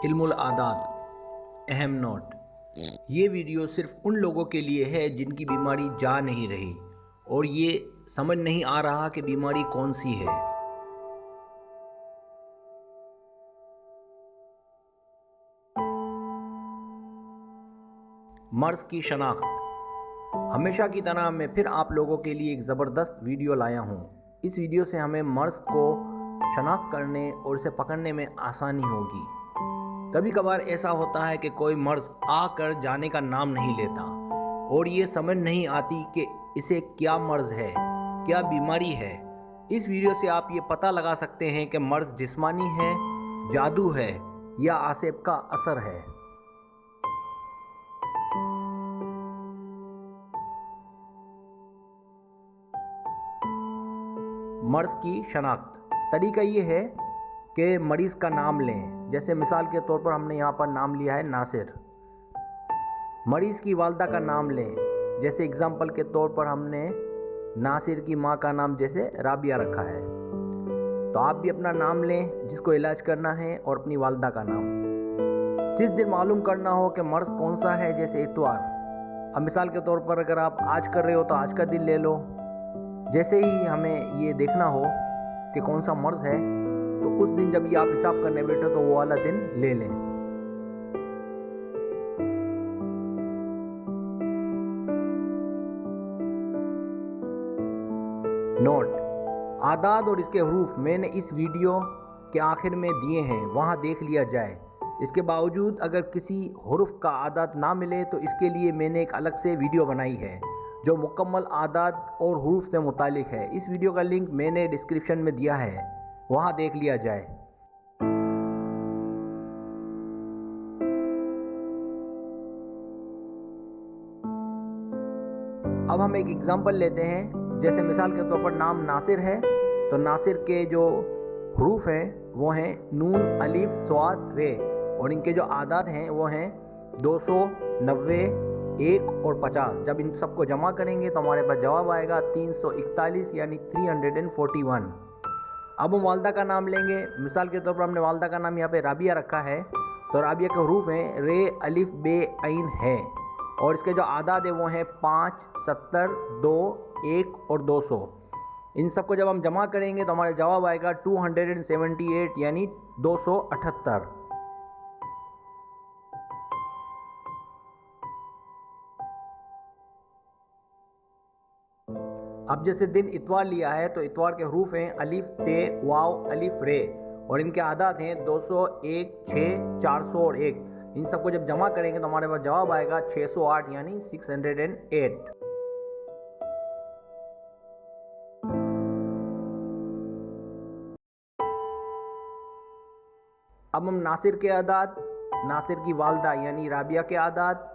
इल्मुल आदात अहम नोट। ये वीडियो सिर्फ उन लोगों के लिए है जिनकी बीमारी जा नहीं रही और ये समझ नहीं आ रहा कि बीमारी कौन सी है। मर्ज़ की शनाख्त। हमेशा की तरह मैं फिर आप लोगों के लिए एक ज़बरदस्त वीडियो लाया हूँ। इस वीडियो से हमें मर्ज़ को शनाख्त करने और इसे पकड़ने में आसानी होगी। कभी कभार ऐसा होता है कि कोई मर्ज़ आकर जाने का नाम नहीं लेता और ये समझ नहीं आती कि इसे क्या मर्ज़ है, क्या बीमारी है। इस वीडियो से आप ये पता लगा सकते हैं कि मर्ज़ जिस्मानी है, जादू है या आसेब का असर है। मर्ज़ की शनाख्त। तरीका ये है कि मरीज़ का नाम लें। जैसे मिसाल के तौर पर हमने यहाँ पर नाम लिया है नासिर। मरीज़ की वालदा का नाम लें। जैसे एग्ज़ाम्पल के तौर पर हमने नासिर की माँ का नाम जैसे राबिया रखा है, तो आप भी अपना नाम लें जिसको इलाज करना है और अपनी वालदा का नाम। जिस दिन मालूम करना हो कि मर्ज़ कौन सा है, जैसे इतवार, अब मिसाल के तौर पर अगर आप आज कर रहे हो तो आज का दिन ले लो। जैसे ही हमें ये देखना हो कि कौन सा मर्ज़ है, तो उस दिन जब ये आप हिसाब करने बैठो तो वो वाला दिन ले लें। नोट: आदाद और इसके हरूफ मैंने इस वीडियो के आखिर में दिए हैं, वहाँ देख लिया जाए। इसके बावजूद अगर किसी हरूफ का आदाद ना मिले तो इसके लिए मैंने एक अलग से वीडियो बनाई है जो मुकम्मल आदाद और हरूफ से मुतालिक है। इस वीडियो का लिंक मैंने डिस्क्रिप्शन में दिया है, वहाँ देख लिया जाए। अब हम एक एग्ज़ाम्पल लेते हैं। जैसे मिसाल के तौर पर नाम नासिर है, तो नासिर के जो हरूफ हैं वो हैं नून, अलिफ, स्वाद, रे, और इनके जो आदाद हैं वो हैं 200, 90, 1 और 50। जब इन सबको जमा करेंगे तो हमारे पास जवाब आएगा 341 यानी 341। अब हम वालदा का नाम लेंगे। मिसाल के तौर पर हमने वालदा का नाम यहाँ पे राबिया रखा है, तो राबिया के हरूफ हैं रे, अलिफ, बे, ऐन है, और इसके जो आदाद है वो हैं 5, 70, 2, 1 और 200। इन सबको जब हम जमा करेंगे तो हमारा जवाब आएगा 278 यानी 278। अब जैसे दिन इतवार लिया है, तो इतवार के हरूफ हैं अलिफ, ते, वाव, अलिफ, रे, और इनके आदाद हैं 200, 1, 6, 400 और 1। इन सबको जब जमा करेंगे तो हमारे पास जवाब आएगा 608 यानी 608। अब हम नासिर के आदाद, नासिर की वालदा यानी राबिया के आदाद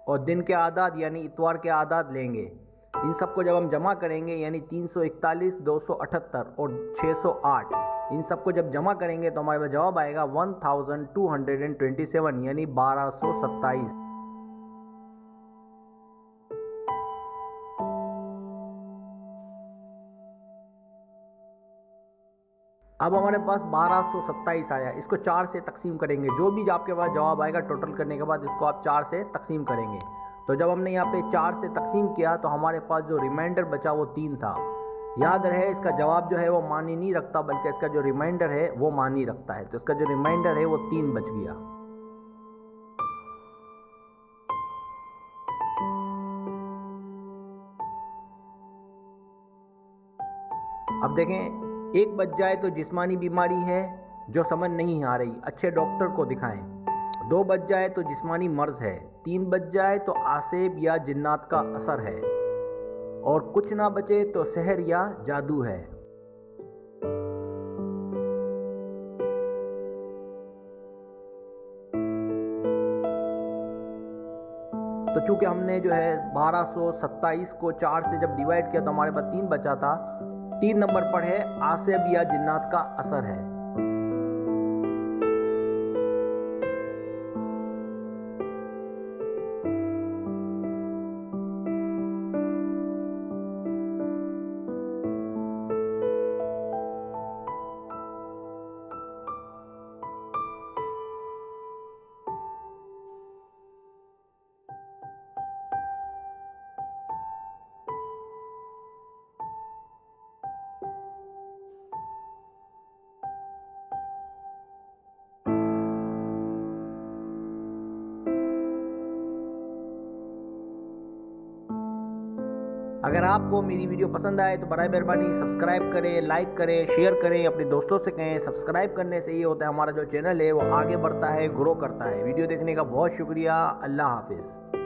और दिन के आदाद यानी इतवार के आदाद लेंगे। इन सबको जब हम जमा करेंगे यानी 341, 278 और 608, इन सबको जब जमा करेंगे तो हमारे पास जवाब आएगा 1227 यानी 1227। अब हमारे पास 1227 आया। इसको 4 से तकसीम करेंगे। जो भी आपके पास जवाब आएगा टोटल करने के बाद इसको आप 4 से तकसीम करेंगे। तो जब हमने यहाँ पे 4 से तकसीम किया तो हमारे पास जो रिमाइंडर बचा वो 3 था। याद रहे इसका जवाब जो है वो मानी नहीं रखता, बल्कि इसका जो रिमाइंडर है वो मानी रखता है। तो इसका जो रिमाइंडर है वो 3 बच गया। अब देखें, एक बच जाए तो जिस्मानी बीमारी है जो समझ नहीं आ रही, अच्छे डॉक्टर को दिखाएं। 2 बच जाए तो जिस्मानी मर्ज है। 3 बच जाए तो आसेब या जिन्नात का असर है, और कुछ ना बचे तो सहर या जादू है। तो चूंकि हमने जो है 1227 को 4 से जब डिवाइड किया तो हमारे पास 3 बचा था। 3 नंबर पर है आसेब या जिन्नात का असर है। अगर आपको मेरी वीडियो पसंद आए तो बराए मेहरबानी सब्सक्राइब करें, लाइक करें, शेयर करें, अपने दोस्तों से कहें। सब्सक्राइब करने से ये होता है हमारा जो चैनल है वो आगे बढ़ता है, ग्रो करता है। वीडियो देखने का बहुत शुक्रिया। अल्लाह हाफिज़।